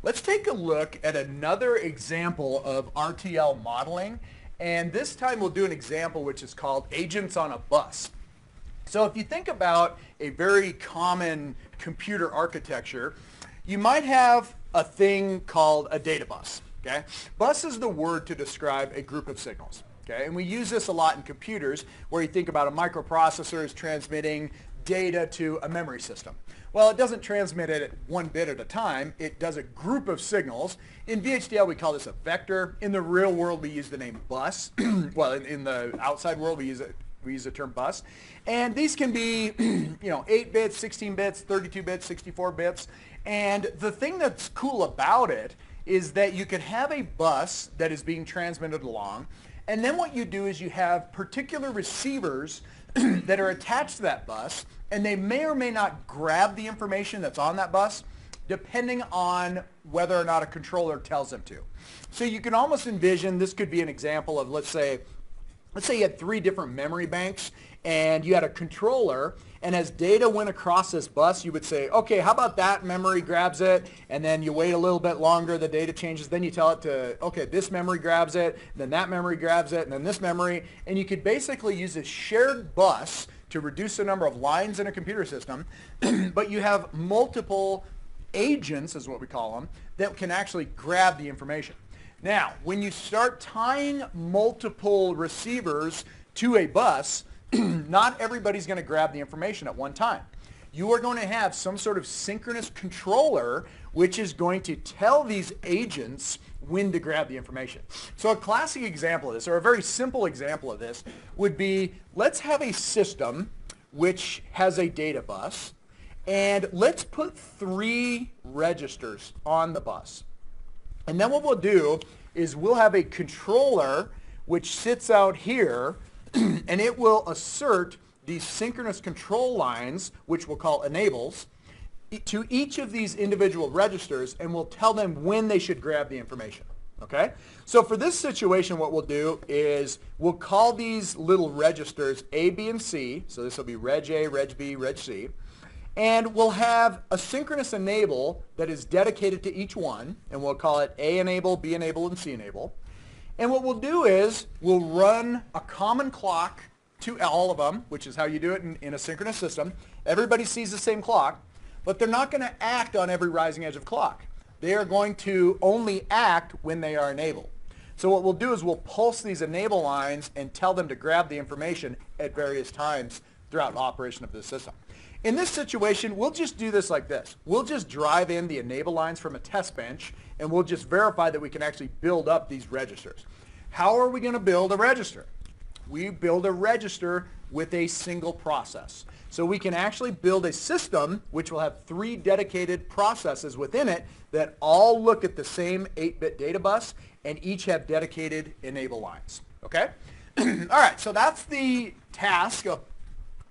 Let's take a look at another example of RTL modeling, and this time we'll do an example which is called agents on a bus. So if you think about a very common computer architecture, you might have a thing called a data bus. Okay? Bus is the word to describe a group of signals. Okay? And we use this a lot in computers where you think about a microprocessor is transmitting data to a memory system. Well, it doesn't transmit it at one bit at a time. It does a group of signals. In Vhdl, we call this a vector. In the real world, we use the name bus. Well, in the outside world, we use the term bus. And these can be 8 bits, 16 bits, 32 bits, 64 bits. And the thing that's cool about it is that you could have a bus that is being transmitted along. And then what you do is you have particular receivers that are attached to that bus, and they may or may not grab the information that's on that bus depending on whether or not a controller tells them to. So you can almost envision, this could be an example of, let's say you had 3 different memory banks and you had a controller, and as data went across this bus, you would say, okay, how about that memory grabs it, and then you wait a little bit longer, the data changes, then you tell it to, okay, this memory grabs it, then that memory grabs it, and then this memory, and you could basically use this shared bus to reduce the number of lines in a computer system, but you have multiple agents, is what we call them, that can actually grab the information. Now, when you start tying multiple receivers to a bus, not everybody's going to grab the information at one time. You are going to have some sort of synchronous controller which is going to tell these agents when to grab the information. So a classic example of this, or a very simple example of this, would be, let's have a system which has a data bus, and let's put 3 registers on the bus. And then what we'll do is we'll have a controller which sits out here, and it will assert these synchronous control lines, which we'll call enables, to each of these individual registers, and we'll tell them when they should grab the information. Okay? So for this situation, what we'll do is we'll call these little registers A, B, and C. So this will be Reg A, Reg B, Reg C. And we'll have a synchronous enable that is dedicated to each one, and we'll call it A enable, B enable, and C enable. And what we'll do is we'll run a common clock to all of them, which is how you do it in a synchronous system. Everybody sees the same clock, but they're not going to act on every rising edge of clock. They are going to only act when they are enabled. So what we'll do is we'll pulse these enable lines and tell them to grab the information at various times throughout operation of the system. In this situation, we'll just do this like this. We'll just drive in the enable lines from a test bench, and we'll just verify that we can actually build up these registers. How are we going to build a register? We build a register with a single process. So we can actually build a system which will have 3 dedicated processes within it that all look at the same 8-bit data bus and each have dedicated enable lines. Okay? All right, so that's the task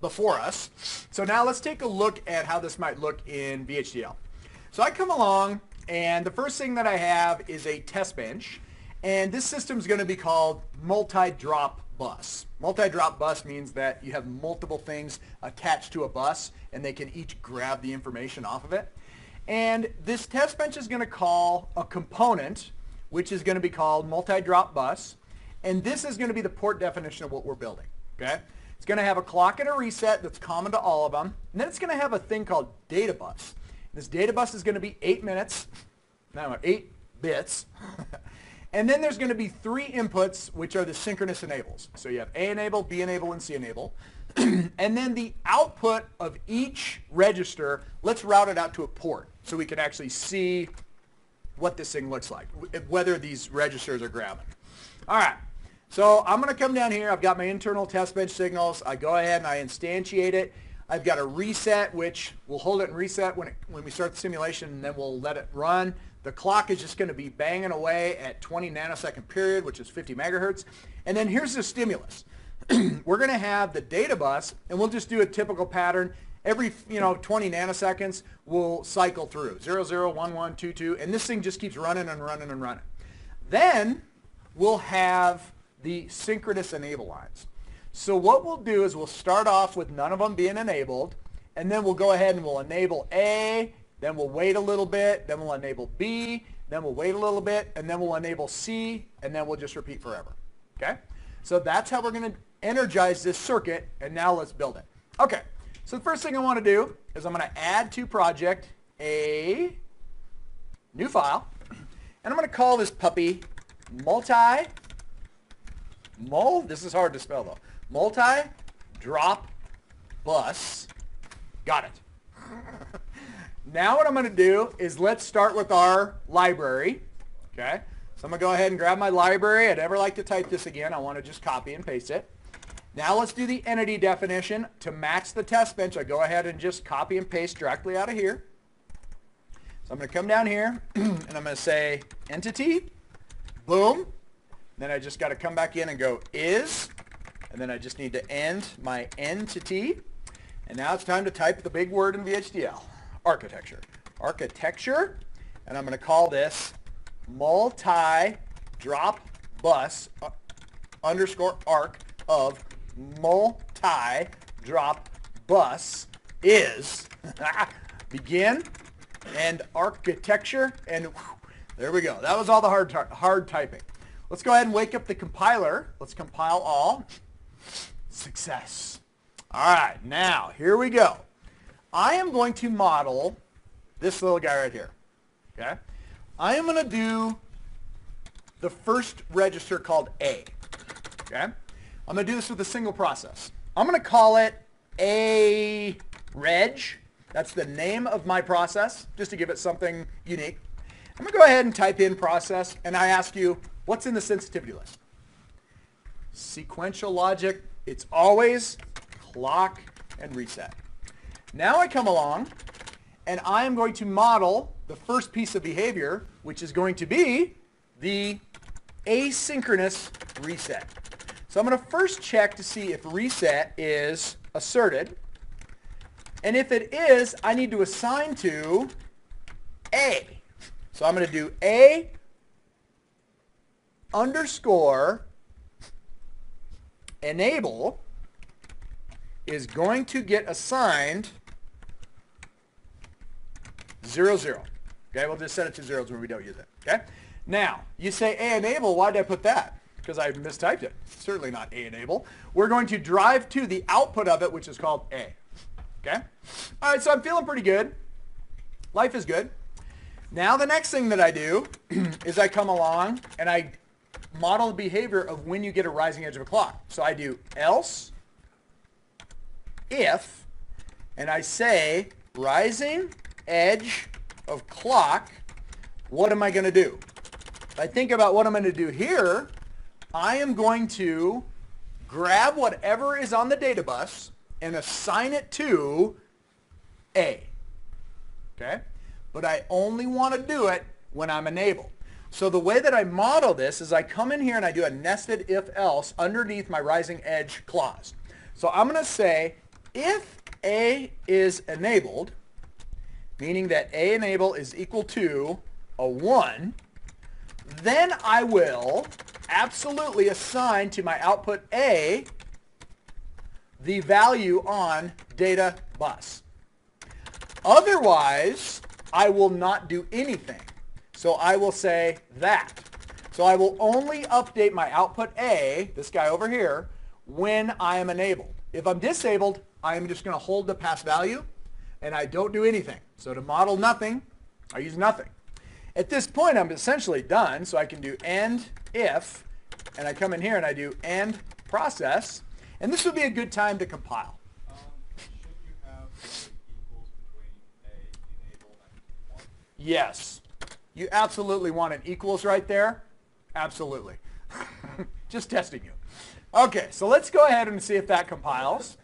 before us. So now let's take a look at how this might look in Vhdl. So I come along, and the first thing that I have is a test bench, and this system is going to be called multi-drop bus. Multi-drop bus means that you have multiple things attached to a bus, and they can each grab the information off of it. And this test bench is going to call a component, which is going to be called multi-drop bus, and this is going to be the port definition of what we're building. Okay? It's going to have a clock and a reset that's common to all of them. And then it's going to have a thing called data bus. This data bus is going to be 8 bits. And then there's going to be 3 inputs, which are the synchronous enables. So you have A enable, B enable, and C enable. And then the output of each register, let's route it out to a port so we can actually see what this thing looks like, whether these registers are grabbing. All right. So I'm going to come down here. I've got my internal test bench signals. I go ahead and I instantiate it. I've got a reset, which we'll hold it in reset when we start the simulation, and then we'll let it run. The clock is just going to be banging away at 20 nanosecond period, which is 50 megahertz. And then here's the stimulus. We're going to have the data bus, and we'll just do a typical pattern. Every 20 nanoseconds, we'll cycle through 0, 0, 1, 1, 2, 2, and this thing just keeps running and running and running. Then we'll have the synchronous enable lines. So what we'll do is we'll start off with none of them being enabled, and then we'll go ahead and we'll enable A, then we'll wait a little bit, then we'll enable B, then we'll wait a little bit, and then we'll enable C, and then we'll just repeat forever. Okay? So that's how we're going to energize this circuit, and now let's build it. Okay, so the first thing I want to do is I'm going to add to project a new file, and I'm going to call this puppy this is hard to spell though, multi-drop bus. Got it. Now what I'm going to do is let's start with our library. Okay, so I'm going to go ahead and grab my library. I never like to type this again. I want to just copy and paste it. Now let's do the entity definition. To match the test bench, I go ahead and just copy and paste directly out of here. So I'm going to come down here and I'm going to say entity, boom. Then I just got to come back in and go is, and then I just need to end my entity. And now it's time to type the big word in VHDL, architecture. Architecture, and I'm going to call this multi-drop bus underscore arc of multi-drop bus is begin and architecture, and there we go. That was all the hard typing. Let's go ahead and wake up the compiler. Let's compile all. Success. All right, now here we go. I am going to model this little guy right here. Okay? I am going to do the first register called A. Okay? I'm going to do this with a single process. I'm going to call it A reg. That's the name of my process, just to give it something unique. I'm going to go ahead and type in process, and I ask you, what's in the sensitivity list? Sequential logic. It's always clock and reset. Now I come along, and I am going to model the first piece of behavior, which is going to be the asynchronous reset. So I'm going to first check to see if reset is asserted. And if it is, I need to assign to A. So I'm going to do A underscore enable is going to get assigned 0, 0. Okay, we'll just set it to zeros when we don't use it. Okay. Now, you say A enable, why did I put that? Because I mistyped it. Certainly not A enable. We're going to drive to the output of it, which is called A. Okay? All right, so I'm feeling pretty good. Life is good. Now the next thing that I do is I come along and I model the behavior of when you get a rising edge of a clock. So I do else, if, and I say rising edge of clock, what am I going to do? If I think about what I'm going to do here, I am going to grab whatever is on the data bus and assign it to A. Okay? But I only want to do it when I'm enabled. So the way that I model this is I come in here and I do a nested if-else underneath my rising edge clause. So I'm going to say if A is enabled, meaning that A enable is equal to a 1, then I will absolutely assign to my output A the value on data bus. Otherwise, I will not do anything. So I will say that. So I will only update my output A, this guy over here, when I am enabled. If I'm disabled, I am just going to hold the pass value, and I don't do anything. So to model nothing, I use nothing. At this point, I'm essentially done, so I can do end if, and I come in here and I do end process, and this would be a good time to compile. Should you have equals between A enable and 1? Yes. You absolutely want an equals right there. Absolutely. Just testing you. Okay, so let's go ahead and see if that compiles.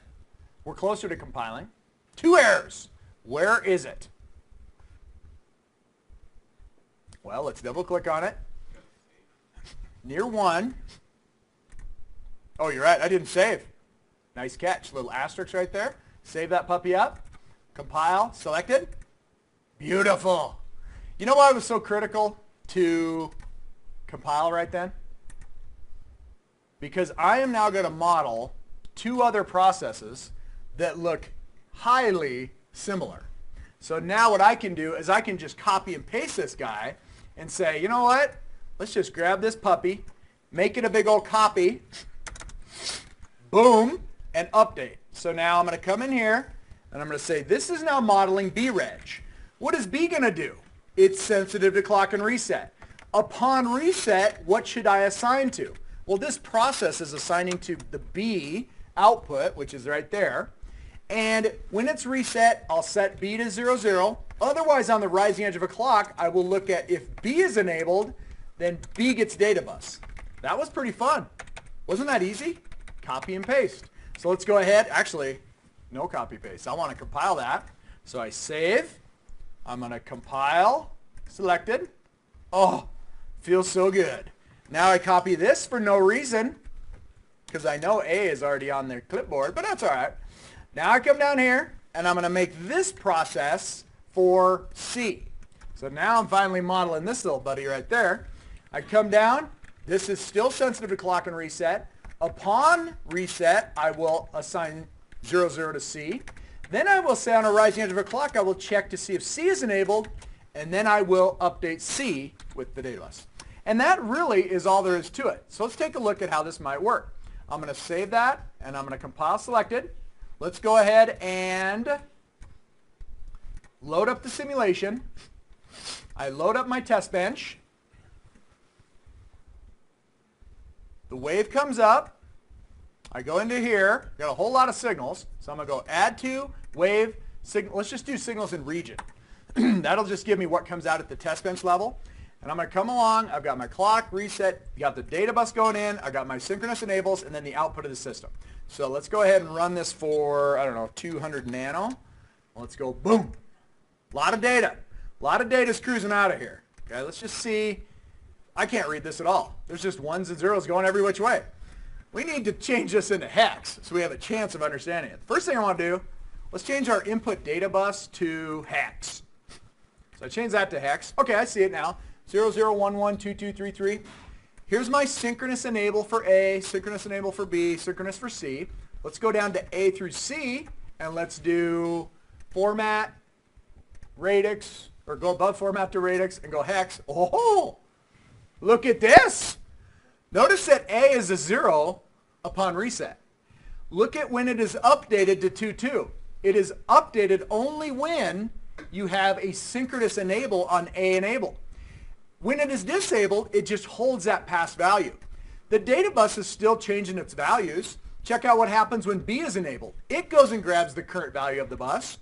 We're closer to compiling. 2 errors. Where is it? Well, let's double click on it. Near 1. Oh, you're right. I didn't save. Nice catch. Little asterisk right there. Save that puppy up. Compile. Selected. Beautiful. You know why it was so critical to compile right then? Because I am now going to model 2 other processes that look highly similar. So now what I can do is I can just copy and paste this guy and say, you know what? Let's just grab this puppy, make it a big old copy, boom, and update. So now I'm going to come in here and I'm going to say this is now modeling breg. What is B going to do? It's sensitive to clock and reset. Upon reset, what should I assign to? Well, this process is assigning to the B output, which is right there. And when it's reset, I'll set B to 0, 0. Otherwise, on the rising edge of a clock, I will look at if B is enabled, then B gets data bus. That was pretty fun. Wasn't that easy? Copy and paste. So let's go ahead. Actually, no copy paste. I want to compile that. So I save. I'm going to compile. Selected. Oh, feels so good. Now I copy this for no reason because I know A is already on their clipboard, but that's all right. Now I come down here and I'm going to make this process for C. So now I'm finally modeling this little buddy right there. I come down. This is still sensitive to clock and reset. Upon reset, I will assign 0, 0 to C. Then I will say on a rising edge of a clock, I will check to see if C is enabled, and then I will update C with the data bus. And that really is all there is to it. So let's take a look at how this might work. I'm going to save that, and I'm going to compile selected. Let's go ahead and load up the simulation. I load up my test bench. The wave comes up. I go into here. Got a whole lot of signals. So I'm going to go add to, wave, signal. Let's just do signals in region. That'll just give me what comes out at the test bench level. And I'm going to come along. I've got my clock reset. Got the data bus going in. I got my synchronous enables and then the output of the system. So let's go ahead and run this for, I don't know, 200 nano. Let's go boom. A lot of data. A lot of data is cruising out of here. Okay, let's just see. I can't read this at all. There's just ones and zeros going every which way. We need to change this into hex so we have a chance of understanding it. First thing I want to do, let's change our input data bus to hex. So I change that to hex. Okay, I see it now. 0, 0, 1, 1, 2, 2, 3, 3. Here's my synchronous enable for A, synchronous enable for B, synchronous for C. Let's go down to A through C, and let's do format, radix, or go above format to radix, and go hex. Oh, look at this. Notice that A is a 0 upon reset. Look at when it is updated to 2, 2. It is updated only when you have a synchronous enable on A enable. When it is disabled, it just holds that past value. The data bus is still changing its values. Check out what happens when B is enabled. It goes and grabs the current value of the bus,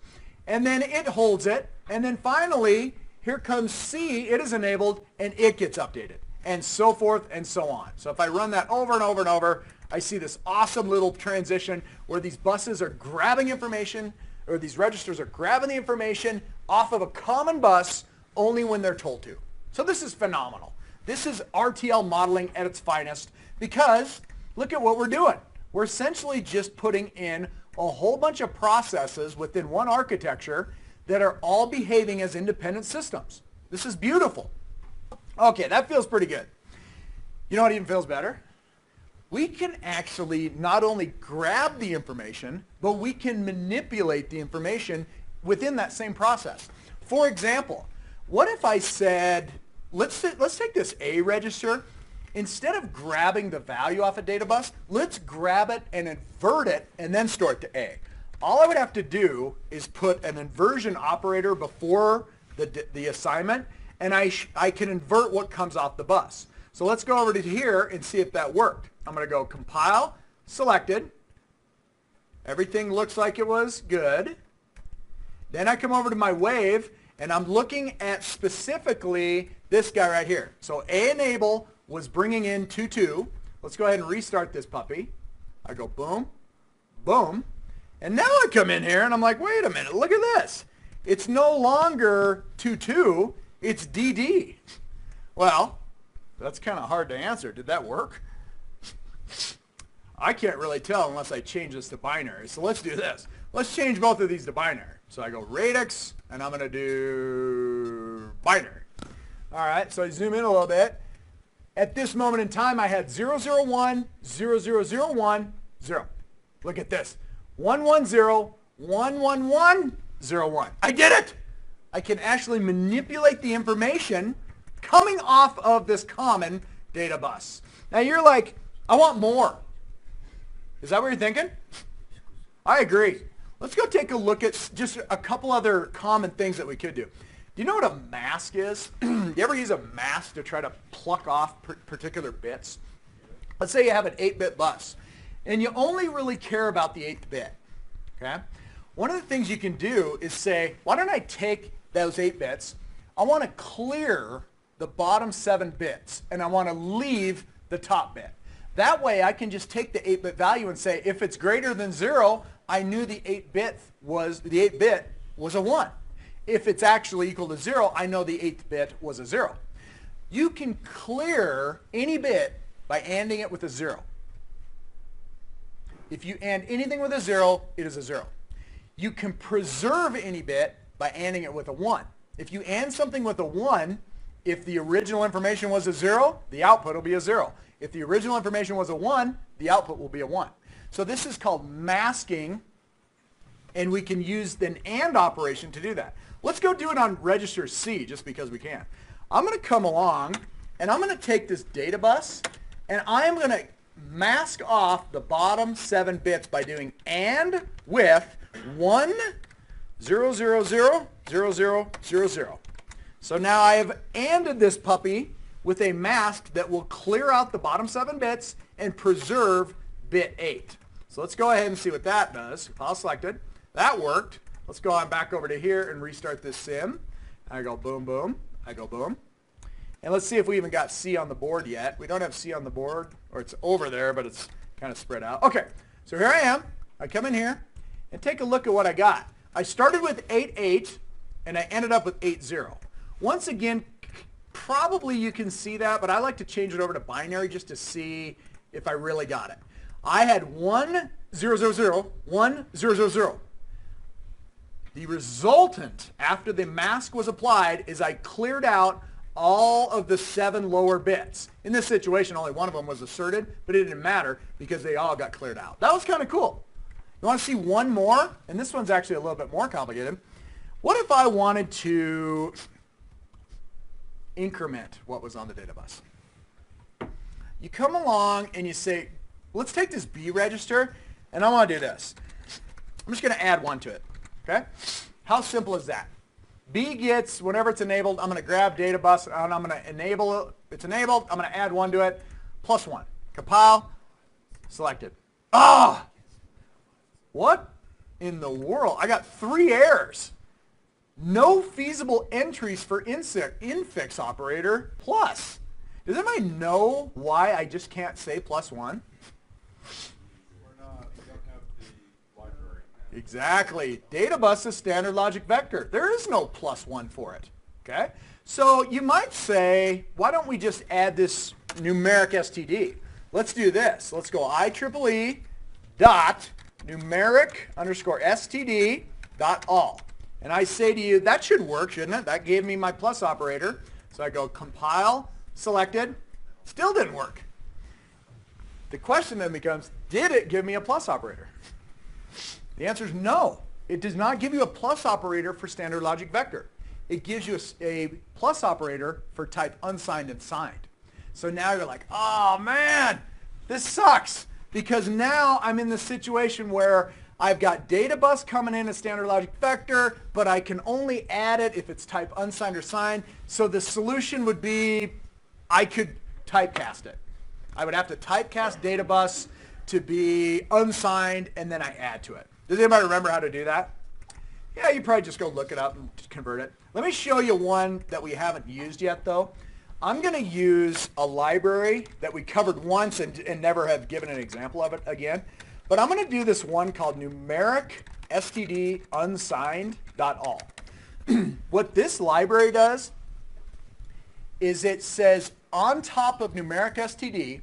and then it holds it. And then finally, here comes C. It is enabled, and it gets updated, and so forth and so on. So if I run that over and over and over, I see this awesome little transition where these buses are grabbing information, or these registers are grabbing the information off of a common bus only when they're told to. So this is phenomenal. This is RTL modeling at its finest because look at what we're doing. We're essentially just putting in a whole bunch of processes within one architecture that are all behaving as independent systems. This is beautiful. Okay, that feels pretty good. You know what even feels better? We can actually not only grab the information, but we can manipulate the information within that same process. For example, what if I said, let's take this A register. Instead of grabbing the value off a data bus, let's grab it and invert it and then store it to A. All I would have to do is put an inversion operator before the assignment, and I can invert what comes off the bus. So let's go over to here and see if that worked. I'm going to go compile, selected. Everything looks like it was good. Then I come over to my wave, and I'm looking at specifically this guy right here. So A enable was bringing in 2, 2. Let's go ahead and restart this puppy. I go boom, boom. And now I come in here and I'm like, wait a minute, look at this. It's no longer 2, 2, it's DD. Well, that's kind of hard to answer. Did that work? I can't really tell unless I change this to binary. So let's do this. Let's change both of these to binary. So I go radix, and I'm going to do binary. All right, so I zoom in a little bit. At this moment in time, I had 001, 0001, 0. Look at this. 110, 111, 01. I did it. I can actually manipulate the information coming off of this common data bus. Now you're like, I want more. Is that what you're thinking? I agree. Let's go take a look at just a couple other common things that we could do. Do you know what a mask is? You ever use a mask to try to pluck off particular bits? Let's say you have an 8-bit bus, and you only really care about the 8th bit. Okay? One of the things you can do is say, why don't I take those 8 bits, I want to clear the bottom 7 bits, and I want to leave the top bit. That way I can just take the 8-bit value and say, if it's greater than 0, I knew the 8-bit was a 1. If it's actually equal to 0, I know the 8th bit was a 0. You can clear any bit by ANDing it with a 0. If you AND anything with a 0, it is a 0. You can preserve any bit by ANDing it with a 1. If you AND something with a 1, if the original information was a 0, the output will be a 0. If the original information was a 1, the output will be a 1. So this is called masking, and we can use an AND operation to do that. Let's go do it on register C, just because we can. I'm going to come along, and I'm going to take this data bus, and I'm going to mask off the bottom 7 bits by doing AND with 1, 0, 0, 0, 0, 0, 0, 0. So now I have ANDed this puppy with a mask that will clear out the bottom 7 bits and preserve bit 8. So let's go ahead and see what that does. File selected. That worked. Let's go on back over to here and restart this sim. I go boom, boom. I go boom. And let's see if we even got C on the board yet. We don't have C on the board, or it's over there, but it's kind of spread out. Okay, so here I am. I come in here and take a look at what I got. I started with 8, 8, and I ended up with 8, 0. Once again, probably you can see that, but I like to change it over to binary just to see if I really got it. I had 1, 0, 0, 0, 1, 0, 0, 0. The resultant after the mask was applied is I cleared out all of the 7 lower bits. In this situation, only one of them was asserted, but it didn't matter because they all got cleared out. That was kind of cool. You want to see one more? And this one's actually a little bit more complicated. What if I wanted to increment what was on the data bus? You come along and you say, let's take this B register, and I want to do this. I'm just going to add 1 to it. Okay? How simple is that? B gets, whenever it's enabled, I'm going to grab data bus and I'm going to enable it. It's enabled. I'm going to add 1 to it. Plus 1. Compile. Selected. Ah! What in the world? I got 3 errors. No feasible entries for infix operator plus. Does anybody know why I just can't say plus 1? We don't have the library. Exactly. Data bus is standard logic vector. There is no plus 1 for it. Okay? So you might say, why don't we just add this numeric STD? Let's do this. Let's go IEEE dot numeric underscore STD dot all. And I say to you, that should work, shouldn't it? That gave me my plus operator. So I go compile, selected, still didn't work. The question then becomes, did it give me a plus operator? The answer is no. It does not give you a plus operator for standard logic vector. It gives you a plus operator for type unsigned and signed. So now you're like, oh man, this sucks. Because now I'm in the situation where I've got data bus coming in as standard logic vector, but I can only add it if it's type unsigned or signed. So the solution would be I could typecast it. I would have to typecast data bus to be unsigned, and then I add to it. Does anybody remember how to do that? Yeah, you probably just go look it up and convert it. Let me show you one that we haven't used yet, though. I'm going to use a library that we covered once and never have given an example of it again. But I'm going to do this one called numeric std unsigned.all. What this library does is it says on top of numeric std,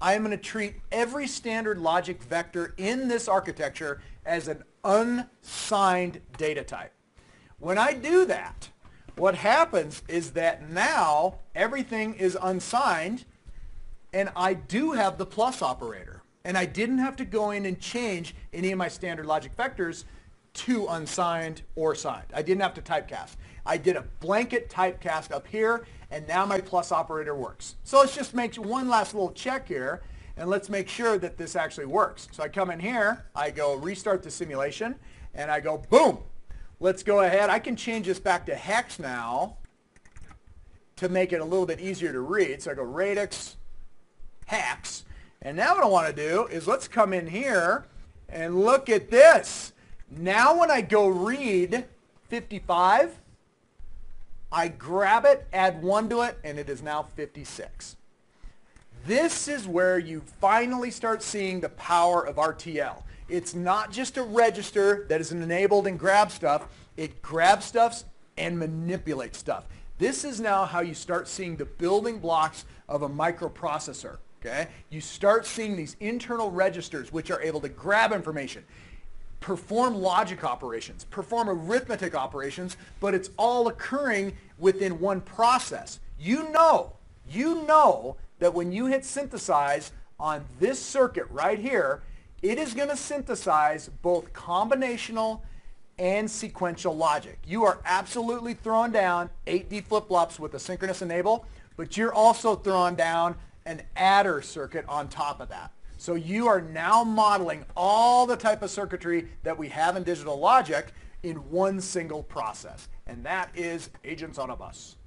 I am going to treat every standard logic vector in this architecture as an unsigned data type. When I do that, what happens is that now everything is unsigned, and I do have the plus operator. And I didn't have to go in and change any of my standard logic vectors to unsigned or signed. I didn't have to typecast. I did a blanket typecast up here, and now my plus operator works. So let's just make one last little check here, and let's make sure that this actually works. So I come in here, I go restart the simulation, and I go boom. Let's go ahead. I can change this back to hex now to make it a little bit easier to read. So I go radix, hex, and now what I want to do is let's come in here and look at this. Now when I go read 55, I grab it, add 1 to it, and it is now 56. This is where you finally start seeing the power of RTL. It's not just a register that is enabled and grabs stuff. It grabs stuff and manipulates stuff. This is now how you start seeing the building blocks of a microprocessor. Okay? You start seeing these internal registers which are able to grab information, perform logic operations, perform arithmetic operations, but it's all occurring within one process. You know that when you hit synthesize on this circuit right here, it is going to synthesize both combinational and sequential logic. You are absolutely throwing down 8D flip-flops with a synchronous enable, but you're also throwing down an adder circuit on top of that. So you are now modeling all the type of circuitry that we have in digital logic in one single process, and that is agents on a bus.